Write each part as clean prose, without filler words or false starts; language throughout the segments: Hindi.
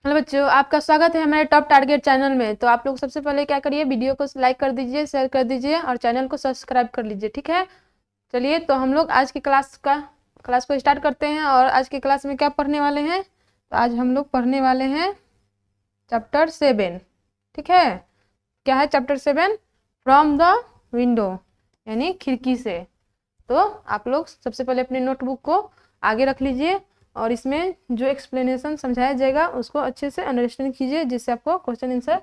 हेलो बच्चों, आपका स्वागत है हमारे टॉप टारगेट चैनल में। तो आप लोग सबसे पहले क्या करिए, वीडियो को लाइक कर दीजिए, शेयर कर दीजिए और चैनल को सब्सक्राइब कर लीजिए, ठीक है। चलिए तो हम लोग आज की क्लास को स्टार्ट करते हैं। और आज की क्लास में क्या पढ़ने वाले हैं, तो आज हम लोग पढ़ने वाले हैं चैप्टर 7, ठीक है। क्या है चैप्टर 7? फ्रॉम द विंडो, यानी खिड़की से। तो आप लोग सबसे पहले अपने नोटबुक को आगे रख लीजिए और इसमें जो एक्सप्लेनेशन समझाया जाएगा उसको अच्छे से अंडरस्टैंड कीजिए, जिससे आपको क्वेश्चन आंसर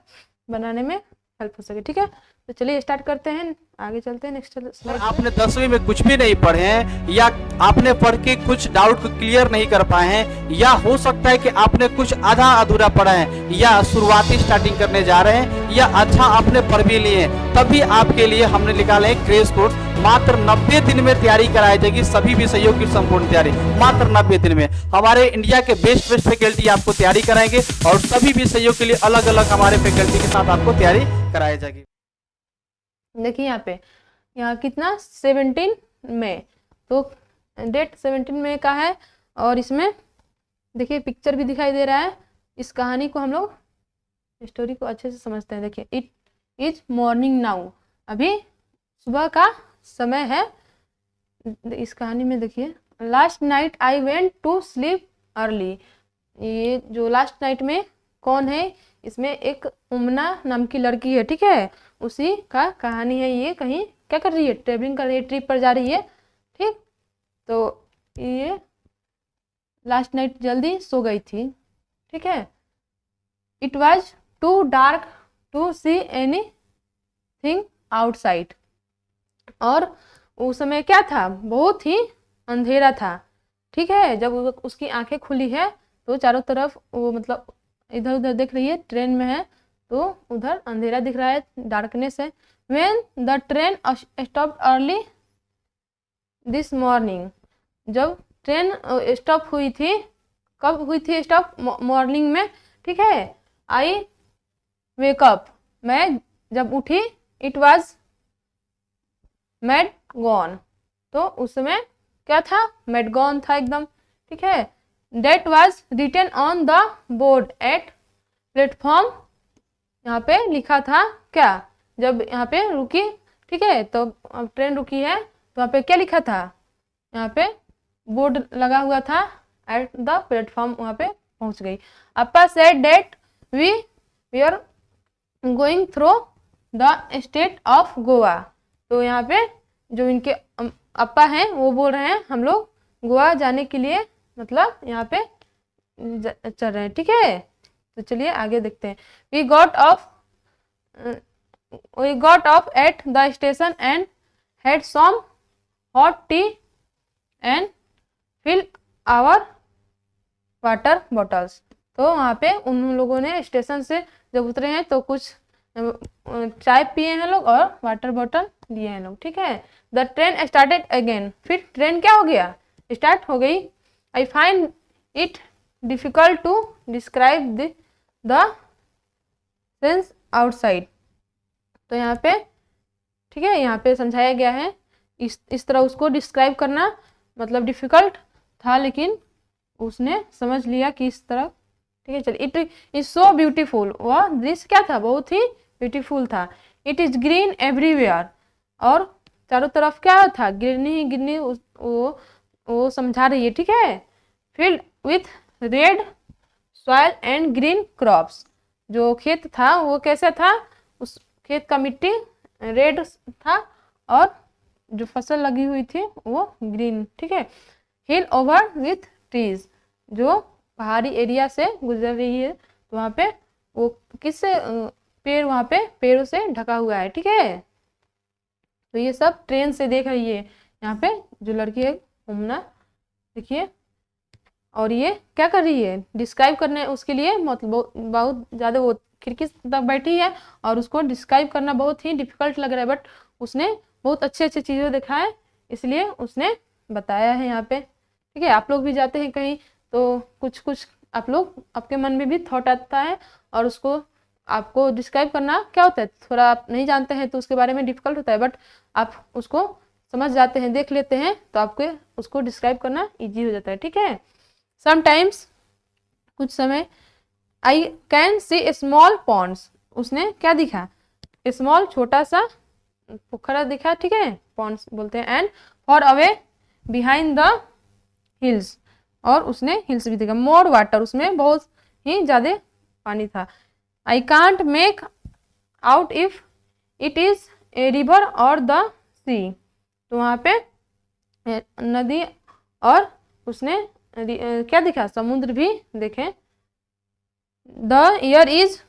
बनाने में हेल्प हो सके, ठीक है। तो चलिए स्टार्ट करते हैं, आगे चलते हैं नेक्स्ट स्लाइड। आपने 10वीं में कुछ भी नहीं पढ़े हैं या आपने पढ़ के कुछ डाउट को क्लियर नहीं कर पाए हैं, या हो सकता है कि आपने कुछ आधा अधूरा पढ़ा है या शुरुआती स्टार्टिंग करने जा रहे हैं, या अच्छा आपने पढ़ भी लिए हैं, तभी आपके लिए हमने निकाले एक क्रेश कोर्स। मात्र 90 दिन में तैयारी कराई जाएगी, सभी विषयों की संपूर्ण तैयारी मात्र 90 दिन में। हमारे इंडिया के बेस्ट फैकल्टी आपको तैयारी कराएंगे और सभी विषयों के लिए अलग अलग हमारे फैकल्टी के साथ आपको तैयारी कराई जाएगी। देखिए यहाँ कितना 17 में, तो डेट 17 में का है। और इसमें देखिए पिक्चर भी दिखाई दे रहा है। इस कहानी को हम लोग स्टोरी को अच्छे से समझते हैं। देखिए, इट इज मॉर्निंग नाउ, अभी सुबह का समय है। इस कहानी में देखिए, last night I went to sleep early. ये जो लास्ट नाइट में कौन है, इसमें एक उमना नाम की लड़की है, ठीक है। उसी का कहानी है। ये कहीं क्या कर रही है, ट्रेवलिंग कर रही है, ट्रिप पर जा रही है, ठीक। तो ये लास्ट नाइट जल्दी सो गई थी, ठीक है। It was too dark to see anything outside. और उस समय क्या था, बहुत ही अंधेरा था, ठीक है। जब उसकी आंखें खुली है तो चारों तरफ वो मतलब इधर उधर देख रही है, ट्रेन में है तो उधर अंधेरा दिख रहा है, डार्कनेस है। When the train stopped early this morning, जब ट्रेन स्टॉप हुई थी, कब हुई थी स्टॉप? मॉर्निंग में, ठीक है। आई वेकअप, मैं जब उठी, इट वाज मेड गॉन, तो उस समय क्या था, मेड गॉन था एकदम, ठीक है। Date was written on the board at platform, यहाँ पे लिखा था क्या, जब यहाँ पे रुकी, ठीक है। तो अब ट्रेन रुकी है तो यहाँ पे क्या लिखा था, यहाँ पे बोर्ड लगा हुआ था, एट द प्लेटफॉर्म, वहाँ पे पहुँच गई। अप्पा said that we are going through the state of Goa. तो यहाँ पे जो इनके अप्पा हैं वो बोल रहे हैं हम लोग गोवा जाने के लिए, मतलब यहाँ पे चल रहे हैं, ठीक है। तो चलिए आगे देखते हैं। We got off at the station and had some hot tea and fill our water bottles. तो वहाँ पे उन लोगों ने स्टेशन से जब उतरे हैं तो कुछ चाय पिए हैं लोग और वाटर बॉटल लिए हैं लोग, ठीक है। द ट्रेन स्टार्टेड अगेन, फिर ट्रेन क्या हो गया, स्टार्ट हो गई। I find it difficult to describe the sense outside. तो यहाँ पे, ठीक है, यहाँ पे समझाया गया है इस तरह उसको डिस्क्राइब करना, मतलब डिफिकल्ट था लेकिन उसने समझ लिया कि इस तरह, ठीक है। चलिए, इट इज सो ब्यूटीफुल, वह दृश्य क्या था, बहुत ही ब्यूटीफुल था। इट इज ग्रीन एवरीवेयर, और चारों तरफ क्या था, ग्रीनी ग्रीनी, वो समझा रही है, ठीक है। Field with red soil and green crops, जो खेत था वो कैसा था, उस खेत का मिट्टी रेड था और जो फसल लगी हुई थी वो ग्रीन, ठीक है। हिल ओवर विथ ट्रीज, जो पहाड़ी एरिया से गुजर रही है, तो वहाँ पे वो किससे, पेड़, वहाँ पे पेड़ों से ढका हुआ है, ठीक है। तो ये सब ट्रेन से देख रही है यहाँ पे जो लड़की है उमना, देखिए। और ये क्या कर रही है, डिस्क्राइब करने उसके लिए मतलब बहुत ज़्यादा वो खिड़की तक बैठी है और उसको डिस्क्राइब करना बहुत ही डिफिकल्ट लग रहा है, बट उसने बहुत अच्छे अच्छे चीज़ें देखा है इसलिए उसने बताया है यहाँ पे, ठीक है। आप लोग भी जाते हैं कहीं तो कुछ कुछ आप लोग, आपके मन में भी थॉट आता है और उसको आपको डिस्क्राइब करना क्या होता है, थोड़ा आप नहीं जानते हैं तो उसके बारे में डिफिकल्ट होता है, बट आप उसको समझ जाते हैं, देख लेते हैं तो आपके उसको डिस्क्राइब करना इजी हो जाता है, ठीक है। समटाइम्स, कुछ समय I can see a small ponds, उसने क्या दिखा, स्मॉल छोटा सा पोखरा दिखा, ठीक है, पॉन्ड्स बोलते हैं। And for away behind the hills, और उसने हिल्स भी देखा। मोर वाटर, उसमें बहुत ही ज्यादा पानी था। I can't make out if it is a river और द सी, तो वहाँ पे नदी और उसने क्या दिखा, समुद्र भी देखे। The air is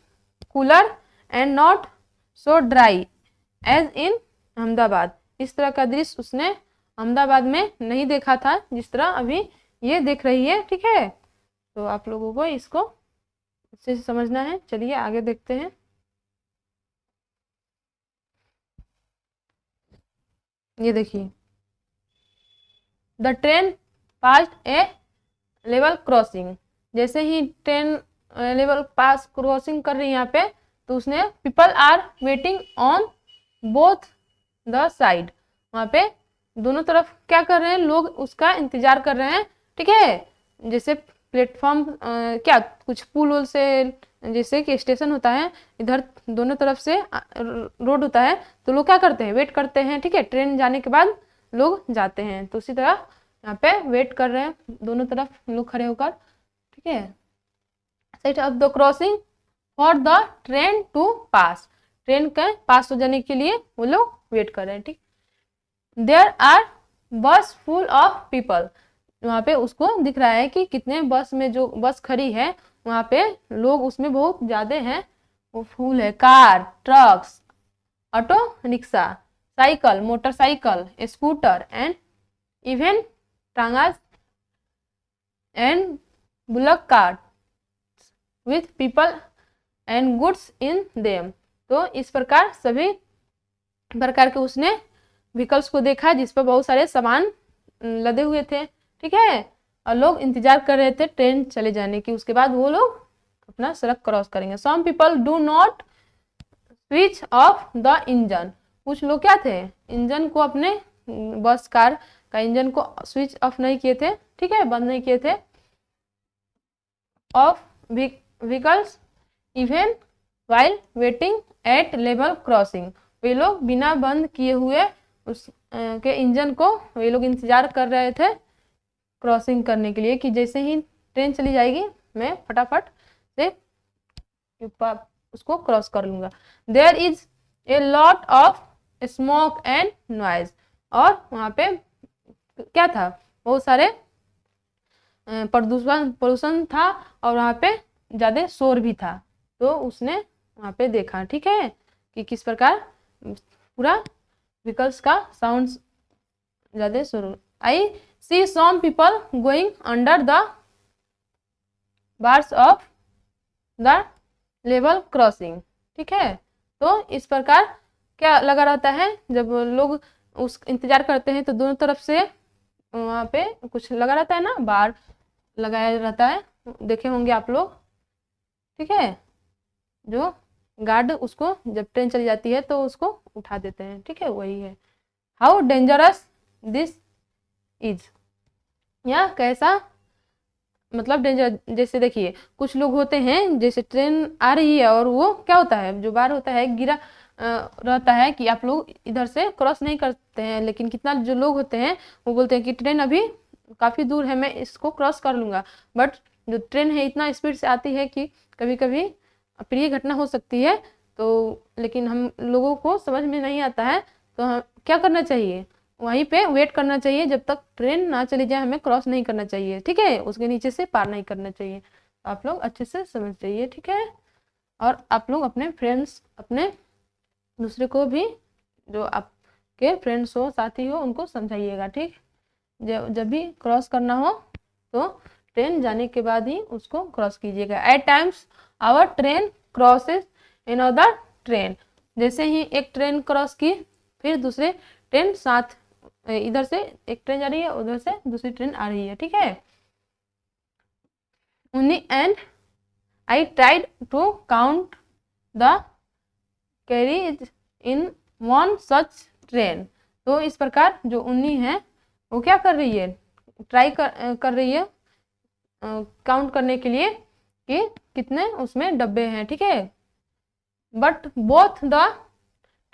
cooler and not so dry as in Ahmedabad, इस तरह का दृश्य उसने अहमदाबाद में नहीं देखा था जिस तरह अभी ये देख रही है, ठीक है। तो आप लोगों को इसको अच्छे से समझना है। चलिए आगे देखते हैं। ये देखिए, the train passed a level crossing, जैसे ही ट्रेन लेवल पास क्रॉसिंग कर रही है यहाँ पे, तो उसने people are waiting on both the side, वहाँ पे दोनों तरफ क्या कर रहे हैं, लोग उसका इंतजार कर रहे हैं, ठीक है। जैसे प्लेटफॉर्म क्या कुछ पुल वुल से, जैसे कि स्टेशन होता है, इधर दोनों तरफ से रोड होता है, तो लोग क्या करते हैं, वेट करते हैं, ठीक है। ट्रेन जाने के बाद लोग जाते हैं, तो उसी तरह यहाँ पे वेट कर रहे हैं दोनों तरफ लोग खड़े होकर, ठीक है। Set up the crossing for the train to pass, train के पास हो जाने के लिए वो लोग वेट कर रहे हैं, ठीक। देयर आर बस फुल ऑफ पीपल, वहाँ पे उसको दिख रहा है कि कितने बस में, जो बस खड़ी है वहाँ पे लोग उसमें बहुत ज्यादा हैं, वो फुल है। Car, trucks, auto rickshaw, cycle, motorcycle, scooter and even tongas and bullock cart with people and goods in them, तो इस प्रकार सभी प्रकार के उसने व्हीकल्स को देखा जिस पर बहुत सारे सामान लदे हुए थे, ठीक है, और लोग इंतजार कर रहे थे ट्रेन चले जाने की, उसके बाद वो लोग अपना सड़क क्रॉस करेंगे। Some people do not switch off the engine, कुछ लोग क्या थे, इंजन को अपने बस कार का इंजन को स्विच ऑफ नहीं किए थे, ठीक है, बंद नहीं किए थे। Of vehicles even while waiting at level crossing, वे लोग बिना बंद किए हुए उस के इंजन को वे लोग इंतजार कर रहे थे क्रॉसिंग करने के लिए, कि जैसे ही ट्रेन चली जाएगी मैं फटाफट से उसको क्रॉस कर लूंगा। There is a lot of smoke and noise, और वहाँ पे क्या था, बहुत सारे प्रदूषण था और वहाँ पे ज्यादा शोर भी था, तो उसने वहाँ पे देखा, ठीक है, कि किस प्रकार पूरा व्हीकल्स का साउंड ज्यादा शोर। I see some people going under the bars of the level crossing, ठीक है। तो इस प्रकार क्या लगा रहता है, जब लोग उस इंतजार करते हैं तो दोनों तरफ से वहाँ पे कुछ लगा रहता है ना, बार लगाया रहता है, देखे होंगे आप लोग, ठीक है, जो गार्ड उसको जब ट्रेन चली जाती है तो उसको उठा देते हैं, ठीक है, वही है। हाउ डेंजरस दिस इज, या कैसा मतलब डेंजर, जैसे देखिए कुछ लोग होते हैं, जैसे ट्रेन आ रही है और वो क्या होता है, जो बार होता है गिरा रहता है कि आप लोग इधर से क्रॉस नहीं करते हैं, लेकिन कितना जो लोग होते हैं वो बोलते हैं कि ट्रेन अभी काफी दूर है, मैं इसको क्रॉस कर लूंगा, बट जो ट्रेन है इतना स्पीड से आती है कि कभी कभी अप्रिय घटना हो सकती है, तो लेकिन हम लोगों को समझ में नहीं आता है, तो हम क्या करना चाहिए, वहीं पे वेट करना चाहिए जब तक ट्रेन ना चली जाए, हमें क्रॉस नहीं करना चाहिए, ठीक है, उसके नीचे से पार नहीं करना चाहिए। आप लोग अच्छे से समझ चाहिए, ठीक है। और आप लोग अपने फ्रेंड्स, अपने दूसरे को भी, जो आपके फ्रेंड्स हो, साथी हो, उनको समझाइएगा, ठीक। जब भी क्रॉस करना हो तो ट्रेन जाने के बाद ही उसको क्रॉस कीजिएगा। At times our train crosses in other train, जैसे ही एक ट्रेन क्रॉस की फिर दूसरे ट्रेन साथ, इधर से एक ट्रेन जा रही है, उधर से दूसरी ट्रेन आ रही है, ठीक है। Unni and I tried to count the carriage in one such train, तो इस प्रकार जो उन्नी है वो क्या कर रही है, ट्राई कर रही है काउंट करने के लिए कि कितने उसमें डब्बे हैं, ठीक है। But both the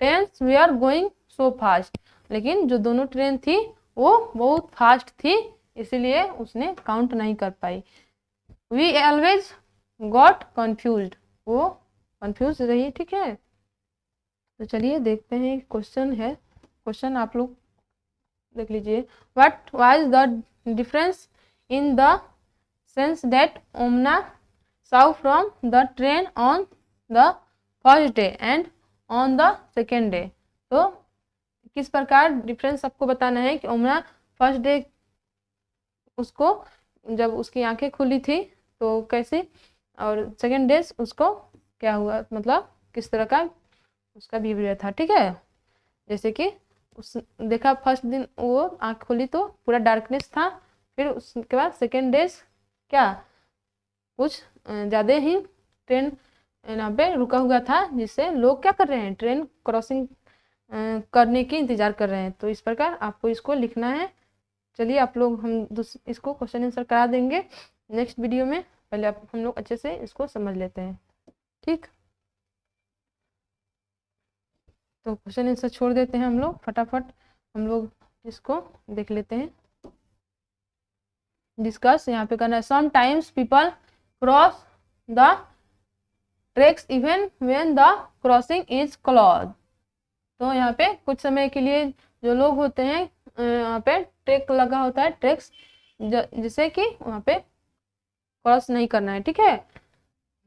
trains we are going so fast, लेकिन जो दोनों ट्रेन थी वो बहुत फास्ट थी, इसीलिए उसने काउंट नहीं कर पाई। वी ऑलवेज गॉट कन्फ्यूज्ड, वो कंफ्यूज रही, ठीक है। तो चलिए देखते हैं, क्वेश्चन है, क्वेश्चन आप लोग देख लीजिए। What was the difference in the sense that ओमना saw from the train on the first day and on the second day? तो किस प्रकार डिफरेंस आपको बताना है कि ओमना फर्स्ट डे उसको जब उसकी आंखें खुली थी तो कैसे, और सेकेंड डे उसको क्या हुआ, मतलब किस तरह का उसका बिहेवियर था, ठीक है। जैसे कि उस देखा फर्स्ट दिन वो आंख खोली तो पूरा डार्कनेस था, फिर उसके बाद सेकेंड डे क्या कुछ ज़्यादा ही ट्रेन यहाँ पे रुका हुआ था, जिससे लोग क्या कर रहे हैं, ट्रेन क्रॉसिंग करने की इंतज़ार कर रहे हैं। तो इस प्रकार आपको इसको लिखना है। चलिए आप लोग हम इसको क्वेश्चन आंसर करा देंगे नेक्स्ट वीडियो में, पहले हम लोग अच्छे से इसको समझ लेते हैं, ठीक। तो क्वेश्चन आंसर छोड़ देते हैं हम लोग, फटाफट हम लोग इसको देख लेते हैं। डिस्कस यहाँ पे करना है। Sometimes people cross the tracks even when the crossing is close. तो यहाँ पे कुछ समय के लिए जो लोग होते हैं यहाँ पे ट्रैक लगा होता है, ट्रैक्स, जिससे कि वहाँ पे क्रॉस नहीं करना है, ठीक है।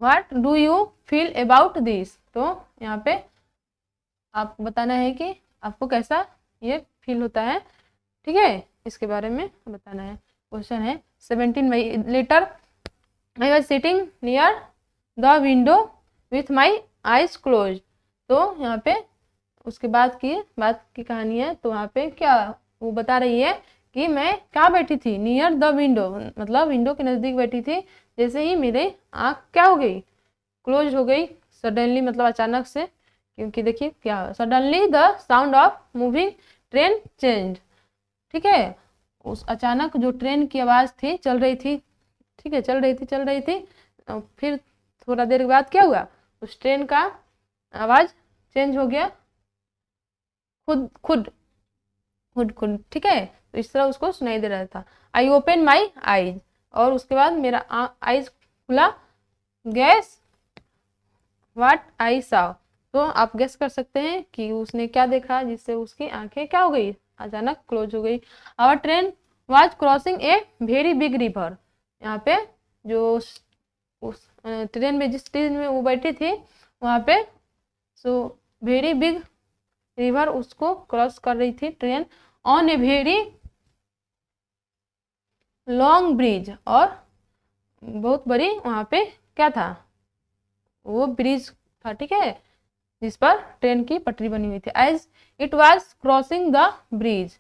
What do you feel about this? तो यहाँ पे आपको बताना है कि आपको कैसा ये फील होता है, ठीक है, इसके बारे में बताना है। क्वेश्चन है 17 मई later I was sitting near the window with my eyes close. तो यहाँ पे उसके बाद की कहानी है। तो वहाँ पे क्या वो बता रही है कि मैं कहाँ बैठी थी, नियर द विंडो, मतलब विंडो के नज़दीक बैठी थी। जैसे ही मेरे आँख क्या हो गई, क्लोज हो गई, सडनली मतलब अचानक से, क्योंकि देखिए क्या, suddenly the sound of moving train change, ठीक है। उस अचानक जो ट्रेन की आवाज़ थी, चल रही थी, ठीक है, चल रही थी, फिर थोड़ा देर के बाद क्या हुआ, उस ट्रेन का आवाज़ चेंज हो गया, खुद, ठीक है। तो इस तरह उसको सुनाई दे रहा था। आई ओपन माई आईज, और उसके बाद मेरा आईज खुला। Gas what I saw. तो आप गेस कर सकते हैं कि उसने क्या देखा जिससे उसकी आंखें क्या हो गई, अचानक क्लोज हो गई। Our train was crossing a very big river. यहाँ पे जो उस ट्रेन में, जिस ट्रेन में वो बैठी थी वहाँ पे, सो वेरी बिग रिवर उसको क्रॉस कर रही थी train, on a very long bridge, और बहुत बड़ी वहाँ पे क्या था, वो ब्रिज था, ठीक है, जिस पर ट्रेन की पटरी बनी हुई थी। As it was crossing the bridge,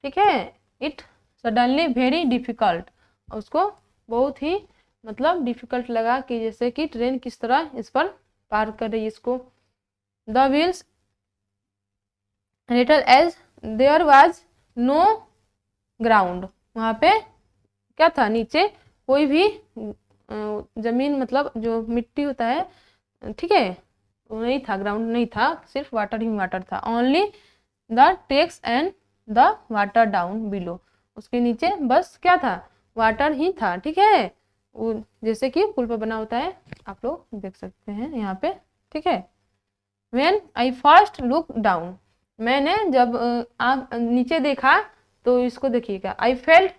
ठीक है, इट सडनली वेरी डिफिकल्ट, उसको बहुत ही मतलब डिफिकल्ट लगा कि जैसे कि ट्रेन किस तरह इस पर पार कर रही है इसको। The wheels little as there was no ground. वहाँ पे क्या था, नीचे कोई भी जमीन, मतलब जो मिट्टी होता है, ठीक है, वो नहीं था, ग्राउंड नहीं था, सिर्फ वाटर ही वाटर था। Only the tracks and the water down below. उसके नीचे बस क्या था, वाटर ही था, ठीक है, वो जैसे कि पुल पर बना होता है, आप लोग देख सकते हैं यहाँ पे, ठीक है। When I first look down, मैंने जब नीचे देखा तो इसको देखिएगा, आई फेल्ट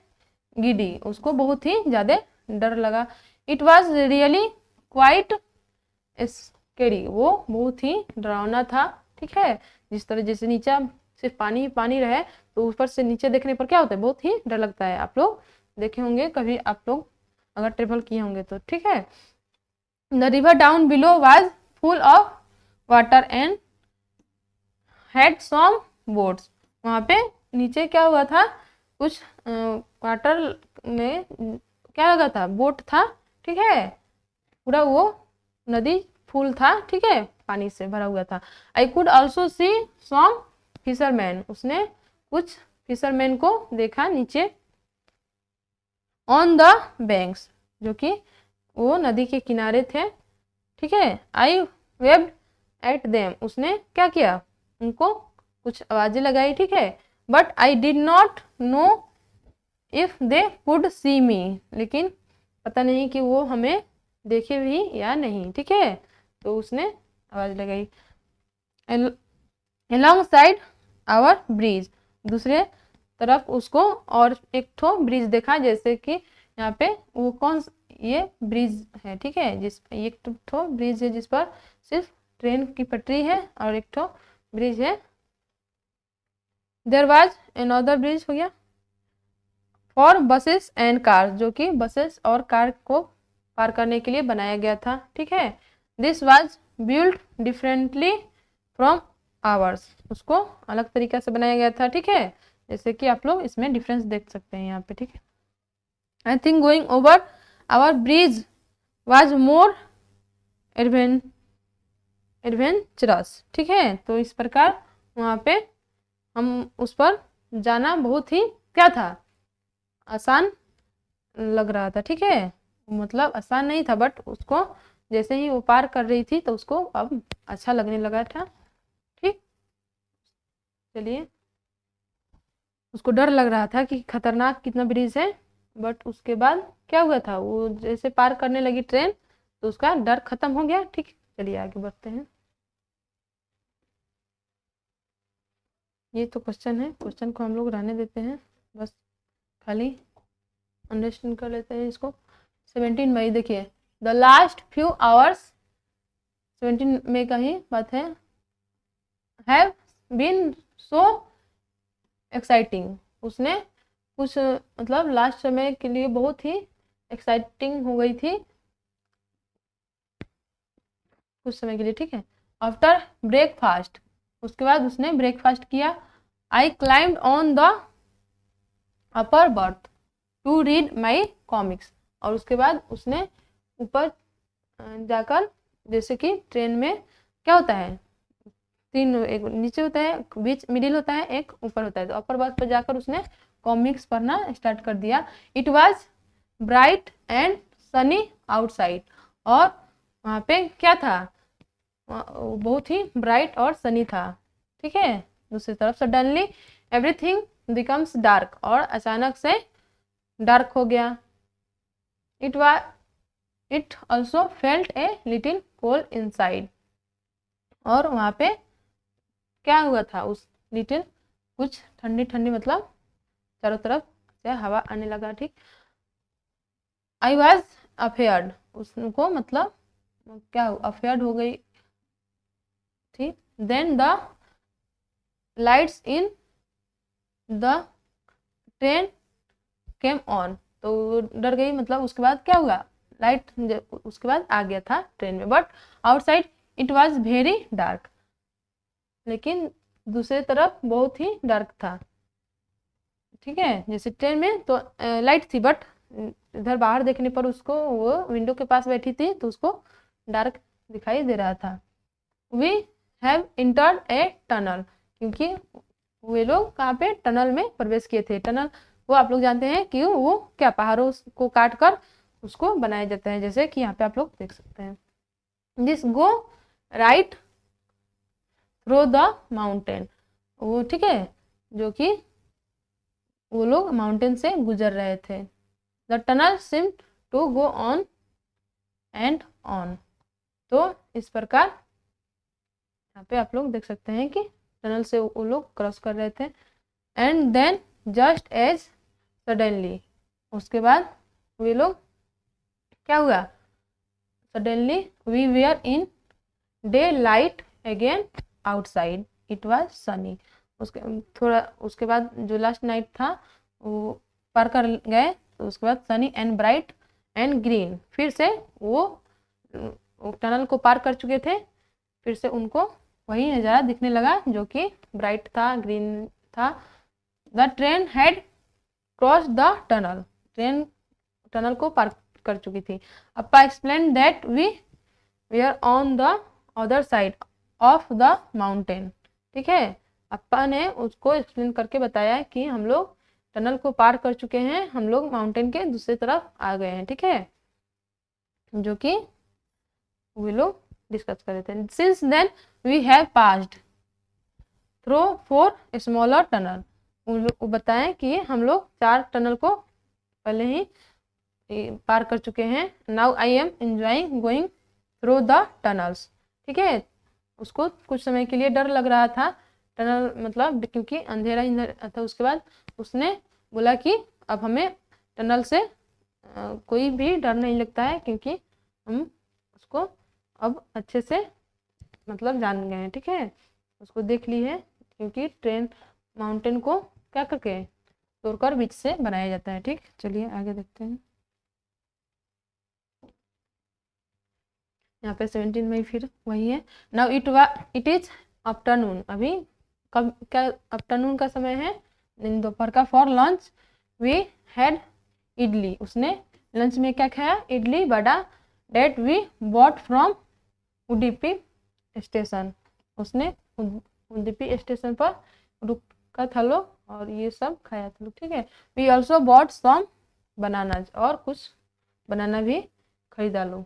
गिडी, उसको बहुत ही ज़्यादा डर लगा। It was really quite scary, वो बहुत ही डरावना था, ठीक है। जिस तरह जैसे नीचे सिर्फ पानी ही पानी रहे, तो ऊपर से नीचे देखने पर क्या होता है, बहुत ही डर लगता है। आप लोग देखे होंगे कभी, आप लोग अगर ट्रेवल किए होंगे तो, ठीक है। The river down below was full of water and had some boats. वहाँ पे नीचे क्या हुआ था, कुछ वाटर में क्या लगा था, बोट था, ठीक है, पूरा वो नदी फुल था, ठीक है, पानी से भरा हुआ था। I could also see some fisherman, उसने कुछ फिशरमैन को देखा नीचे। ऑन द बैंक्स, जो कि वो नदी के किनारे थे, ठीक है। आई वेव्ड एट देम, उसने क्या किया, उनको कुछ आवाजें लगाई, ठीक है। But I did not know if they could see me, लेकिन पता नहीं कि वो हमें देखे भी या नहीं, ठीक है। तो उसने आवाज लगाई। अलॉन्ग साइड आवर ब्रिज, दूसरे तरफ उसको और एक ठो ब्रिज देखा, जैसे कि यहाँ पे वो ये ब्रिज है, ठीक है, जिस एक ठो ब्रिज है जिस पर सिर्फ ट्रेन की पटरी है और एक ठो ब्रिज है। देयर वाज अनदर ब्रिज हो गया फॉर बसेस एंड कार, जो कि बसेस और कार को पार करने के लिए बनाया गया था, ठीक है। This was built differently from hours, उसको अलग तरीका से बनाया गया था, ठीक है। जैसे कि आप लोग इसमें डिफरेंस देख सकते हैं यहाँ पे, ठीक है। I think going over our bridge was more adventurous, ठीक है। तो इस प्रकार वहाँ पे हम उस पर जाना बहुत ही क्या था, आसान लग रहा था, ठीक है। मतलब आसान नहीं था, बट उसको जैसे ही वो पार कर रही थी तो उसको अब अच्छा लगने लगा था, ठीक। चलिए, उसको डर लग रहा था कि खतरनाक कितना ब्रिज है, बट उसके बाद क्या हुआ था, वो जैसे पार करने लगी ट्रेन तो उसका डर खत्म हो गया, ठीक। चलिए आगे बढ़ते हैं। ये तो क्वेश्चन है, क्वेश्चन को हम लोग रहने देते हैं, बस खाली अंडरस्टैंड कर लेते हैं इसको। 17 मई देखिए, द लास्ट फ्यू आवर्स, 17 मई का ही बात है, हैव बीन सो एक्साइटिंग, उसने कुछ मतलब लास्ट समय के लिए बहुत ही एक्साइटिंग हो गई थी कुछ समय के लिए, ठीक है। आफ्टर ब्रेकफास्ट, उसके बाद उसने ब्रेकफास्ट किया। I climbed on the upper berth to read my comics, और उसके बाद उसने ऊपर जाकर, जैसे कि ट्रेन में क्या होता है, तीन, एक नीचे होता है, बीच मिडिल होता है, एक ऊपर होता है, तो अपर बर्थ पर जाकर उसने कॉमिक्स पढ़ना स्टार्ट कर दिया। It was bright and Sunny outside, और वहाँ पे क्या था, बहुत ही ब्राइट और सनी था, ठीक है। दूसरी तरफ सडनली एवरीथिंग बिकम्स डार्क, और अचानक से डार्क हो गया। It also felt a little cold inside, और वहाँ पे क्या हुआ था, उस लिटिल कुछ ठंडी ठंडी, मतलब चारों तरफ से हवा आने लगा, ठीक। आई वॉज अफेयर्ड, उसको मतलब क्या अफेयर्ड हो गई थी। Then the lights in the train came on, तो डर गई, मतलब उसके बाद क्या हुआ, लाइट उसके बाद आ गया था ट्रेन में। But outside it was very dark, लेकिन दूसरी तरफ बहुत ही डार्क था, ठीक है। जैसे ट्रेन में तो लाइट थी, बट इधर बाहर देखने पर उसको, वो विंडो के पास बैठी थी तो उसको डार्क दिखाई दे रहा था। We have entered a tunnel, क्योंकि वे लोग कहाँ पे, टनल में प्रवेश किए थे। टनल वो आप लोग जानते हैं कि वो क्या, पहाड़ों को काट कर उसको बनाया जाता है, जैसे कि यहाँ पे आप लोग देख सकते हैं। This go right through the mountain, वो ठीक है, जो कि वो लोग माउंटेन से गुजर रहे थे। The tunnel seem to go on and on, तो इस प्रकार यहाँ पे आप लोग देख सकते हैं कि टनल से वो लोग क्रॉस कर रहे थे। And then just as suddenly, उसके बाद वे लोग क्या हुआ, suddenly we were in daylight again outside, it was sunny. उसके थोड़ा उसके बाद जो लास्ट नाइट था वो पार कर गए, तो उसके बाद Sunny and bright and green, फिर से वो टनल को पार कर चुके थे, फिर से उनको वही नज़ारा दिखने लगा जो कि ब्राइट था, ग्रीन था। The train had cross the tunnel, train tunnel को पार कर चुकी थी। अप्पा explain that we are on the other side of the mountain, ठीक है। अप्पा ने उसको एक्सप्लेन करके बताया कि हम लोग टनल को पार कर चुके हैं, हम लोग माउंटेन के दूसरी तरफ आ गए हैं, ठीक है। जो कि वे लोग डिस्कस कर रहे थे। Since then we have passed through 4 smaller tunnel. वो बताएं कि हम लोग 4 टनल को पहले ही पार कर चुके हैं। Now I am enjoying going through the tunnels. ठीक है, उसको कुछ समय के लिए डर लग रहा था, टनल मतलब क्योंकि अंधेरा था। उसके बाद उसने बोला कि अब हमें टनल से कोई भी डर नहीं लगता है, क्योंकि हम उसको अब अच्छे से मतलब जान गए हैं। ठीक है, उसको देख ली है, क्योंकि ट्रेन माउंटेन को क्या करके तोड़कर बीच से बनाया जाता है। ठीक, चलिए आगे देखते हैं। यहाँ पे 17 मई फिर वही है। Now it is afternoon. अभी कब क्या आफ्टरनून का समय है, दोपहर का। For lunch we had idli. उसने लंच में क्या खाया, idli vada. That we bought from Udupi station. उसने उडुपी स्टेशन पर रुका था लोग और ये सब खाया था लोग। ठीक है, we also bought some bananas. और कुछ बनाना भी खरीदा लो।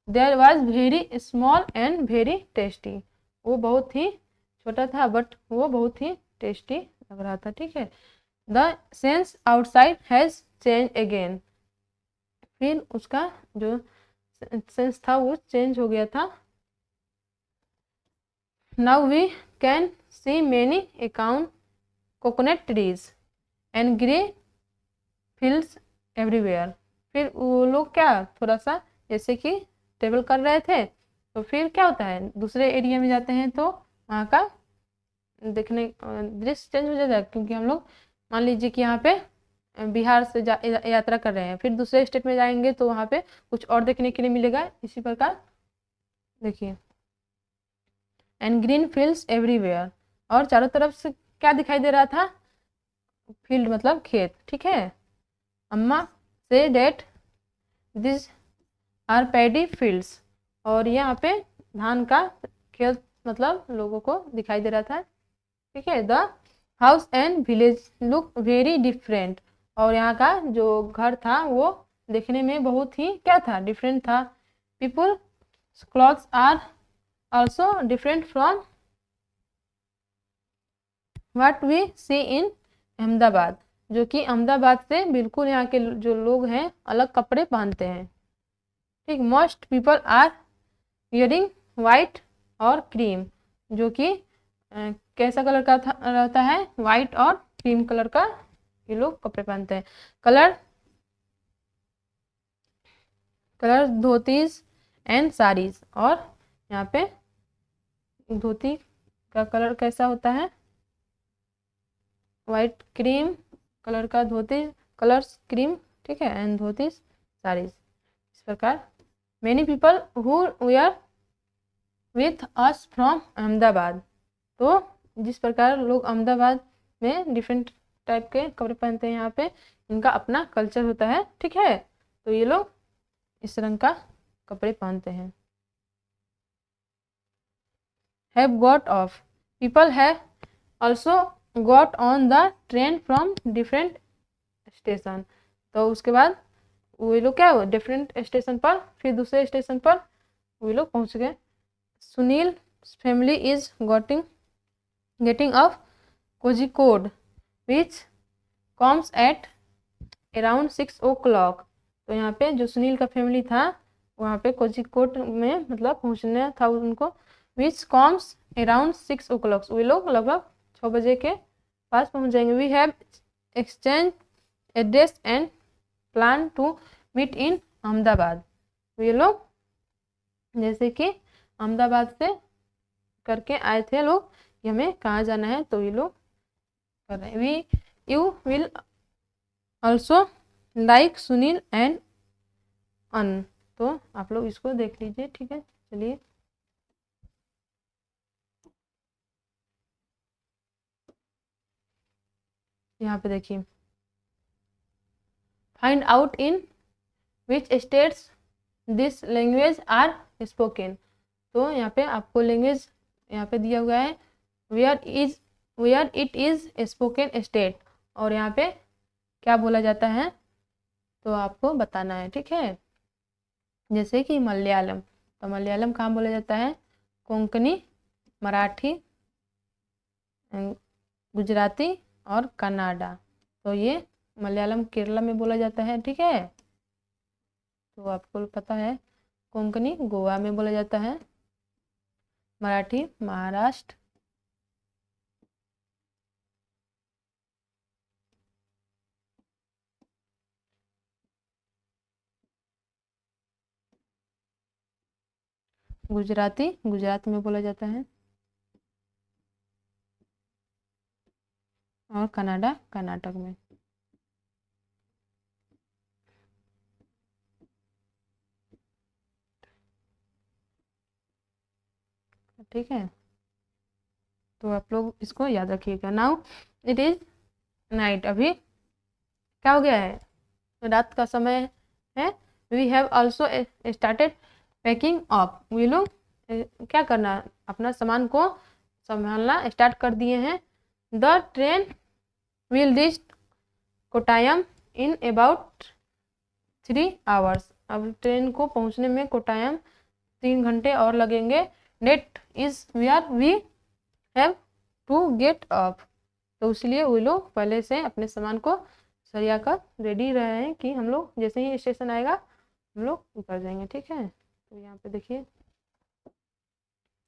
There was very small and very tasty. वो बहुत ही छोटा था बट वो बहुत ही टेस्टी लग रहा था। ठीक है, the sense outside has change again. फिर उसका जो सेंस था वो चेंज हो गया था। Now we can see many account coconut trees and grey fields everywhere. फिर वो लोग क्या थोड़ा सा जैसे कि ट्रेवल कर रहे थे, तो फिर क्या होता है, दूसरे एरिया में जाते हैं तो वहाँ का देखने दृश्य चेंज हो जाता है। क्योंकि हम लोग मान लीजिए कि यहाँ पे बिहार से यात्रा कर रहे हैं, फिर दूसरे स्टेट में जाएंगे तो वहाँ पे कुछ और देखने के लिए मिलेगा। इसी प्रकार देखिए, एंड ग्रीन फील्ड्स एवरीवेयर। और चारों तरफ से क्या दिखाई दे रहा था, फील्ड मतलब खेत। ठीक है, अम्मा से that this are paddy fields. और यहाँ पे धान का खेत मतलब लोगों को दिखाई दे रहा था। ठीक है, the house and village look very different. और यहाँ का जो घर था वो देखने में बहुत ही क्या था, डिफरेंट था। People clothes are also different from what we see in Ahmedabad. जो कि अहमदाबाद से बिल्कुल यहाँ के जो लोग हैं अलग कपड़े पहनते हैं। ठीक, most people are wearing white और क्रीम। जो कि कैसा कलर का रहता है, वाइट और क्रीम कलर का ये लोग कपड़े पहनते हैं। Colour dhotis and saris. और यहाँ पे धोती का कलर कैसा होता है, वाइट क्रीम कलर का धोती, कलर्स क्रीम। ठीक है, एंड धोती साड़ीज। इस प्रकार many people who were with us from Ahmedabad. तो जिस प्रकार लोग अहमदाबाद में डिफरेंट टाइप के कपड़े पहनते हैं, यहाँ पे इनका अपना कल्चर होता है। ठीक है, तो ये लोग इस रंग का कपड़े पहनते हैं। Have got off. People have also got on the train from different station. तो उसके बाद वो लोग क्या हुआ, डिफरेंट स्टेशन पर, फिर दूसरे स्टेशन पर वो लोग पहुंच गए। Sunil family is getting off Kozhikode which comes at around 6 o'clock। तो यहाँ पे जो सुनील का फैमिली था वहाँ पे कोझिकोड में मतलब पहुँचना था उनको। Which comes around 6 o'clock। वे लोग लगभग 6 बजे के पास पहुँच जाएंगे। We have exchange address and plan to meet in Ahmedabad. ये लोग जैसे कि अहमदाबाद से करके आए थे लोग, हमें कहाँ जाना है, तो ये लोग कर रहे हैं। You will also like Sunil and अन। तो आप लोग इसको देख लीजिए। ठीक है, चलिए यहाँ पे देखिए, find out in which states this language are spoken. तो यहाँ पे आपको लैंग्वेज यहाँ पे दिया हुआ है, where it is spoken state. और यहाँ पे क्या बोला जाता है तो आपको बताना है। ठीक है, जैसे कि मलयालम, तो मलयालम कहाँ बोला जाता है? कोंकणी, मराठी, गुजराती और कन्नाडा। तो ये मलयालम केरला में बोला जाता है, ठीक है। तो आपको पता है कोंकणी गोवा में बोला जाता है, मराठी महाराष्ट्र, गुजराती गुजरात में बोला जाता है, और कनाडा कर्नाटक में। ठीक है, तो आप लोग इसको याद रखिएगा। नाउ इट इज नाइट, अभी क्या हो गया है? रात का समय है। We have also started packing up, वे लोग क्या करना, अपना सामान को संभालना स्टार्ट कर दिए हैं। The train will reach Kottayam in about 3 hours, अब ट्रेन को पहुंचने में कोटायम 3 घंटे और लगेंगे। Net is where we have to get up, तो इसलिए वो लोग पहले से अपने सामान को सरिया कर रेडी रहे हैं कि हम लोग जैसे ही स्टेशन आएगा हम लोग उतर जाएंगे, ठीक है। तो यहाँ पे देखिए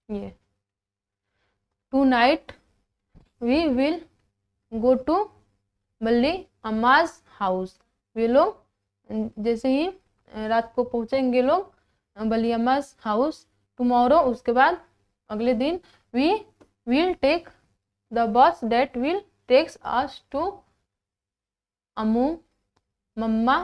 ये tonight we will go to Balli Amma's house, वे लोग जैसे ही रात को पहुँचेंगे लोग बल्ली अम्माज हाउस। टुमारो, उसके बाद अगले दिन we will take the bus that will takes us to Ammuma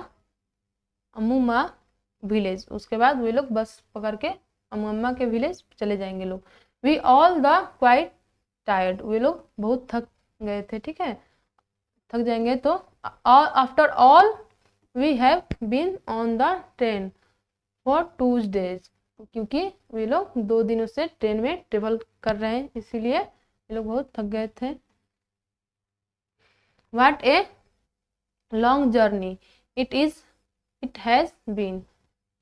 village, उसके बाद वे लोग बस पकड़ के अम्मुमा के विलेज चले जाएंगे लोग। We all the quite tired, वे लोग बहुत थक गए थे, ठीक है, थक जाएंगे। तो after all we have been on the train for 2 days, क्योंकि वे लोग 2 दिनों से ट्रेन में ट्रेवल कर रहे हैं, इसीलिए वे लोग बहुत थक गए थे। What a long journey it has been,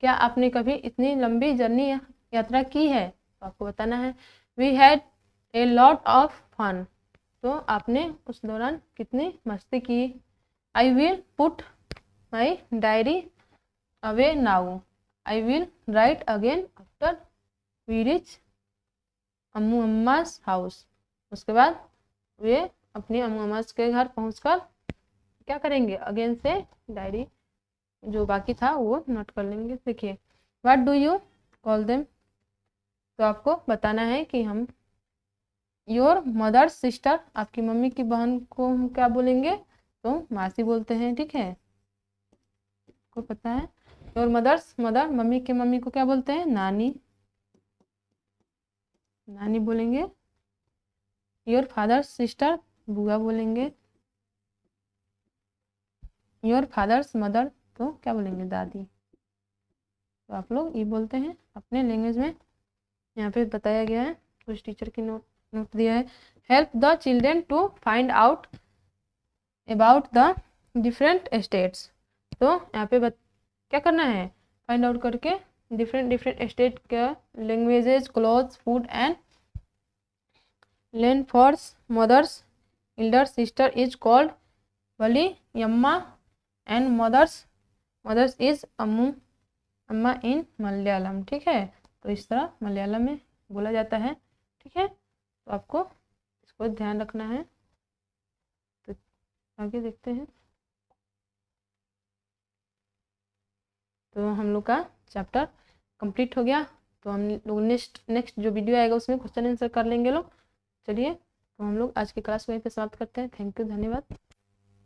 क्या आपने कभी इतनी लंबी जर्नी यात्रा की है? तो आपको बताना है। We had a lot of fun, तो आपने उस दौरान कितनी मस्ती की। I will put my diary away now, I will write again after we reach Ammu Amma's house, उसके बाद वे अपनी अम्मू अम्मास के घर पहुंचकर क्या करेंगे, अगेन से डायरी जो बाकी था वो नोट कर लेंगे। देखिए what do you call them, तो आपको बताना है कि हम योर मदर्स सिस्टर, आपकी मम्मी की बहन को हम क्या बोलेंगे, तो मासी बोलते हैं, ठीक है, आपको पता है। योर मदर्स मदर, मम्मी के मम्मी को क्या बोलते हैं, नानी, नानी बोलेंगे। योर फादर्स सिस्टर, बुआ बोलेंगे। योर फादर्स मदर, तो क्या बोलेंगे, दादी। तो आप लोग ये बोलते हैं अपने लैंग्वेज में, यहाँ पे बताया गया है, कुछ टीचर की नोट दिया है। Help the children to find out about the different states, तो यहाँ पे क्या करना है, फाइंड आउट करके डिफरेंट स्टेट के languages, clothes, food and land for mother's elder sister is called Valliyamma and mother's is अम्मा इन मलयालम, ठीक है। तो इस तरह मलयालम में बोला जाता है, ठीक है, तो आपको इसको ध्यान रखना है। तो आगे देखते हैं। तो हम लोग का चैप्टर कंप्लीट हो गया, तो हम लोग नेक्स्ट जो वीडियो आएगा उसमें क्वेश्चन आंसर कर लेंगे लोग। चलिए, तो हम लोग आज की क्लास वहीं पे समाप्त करते हैं। थैंक यू, धन्यवाद।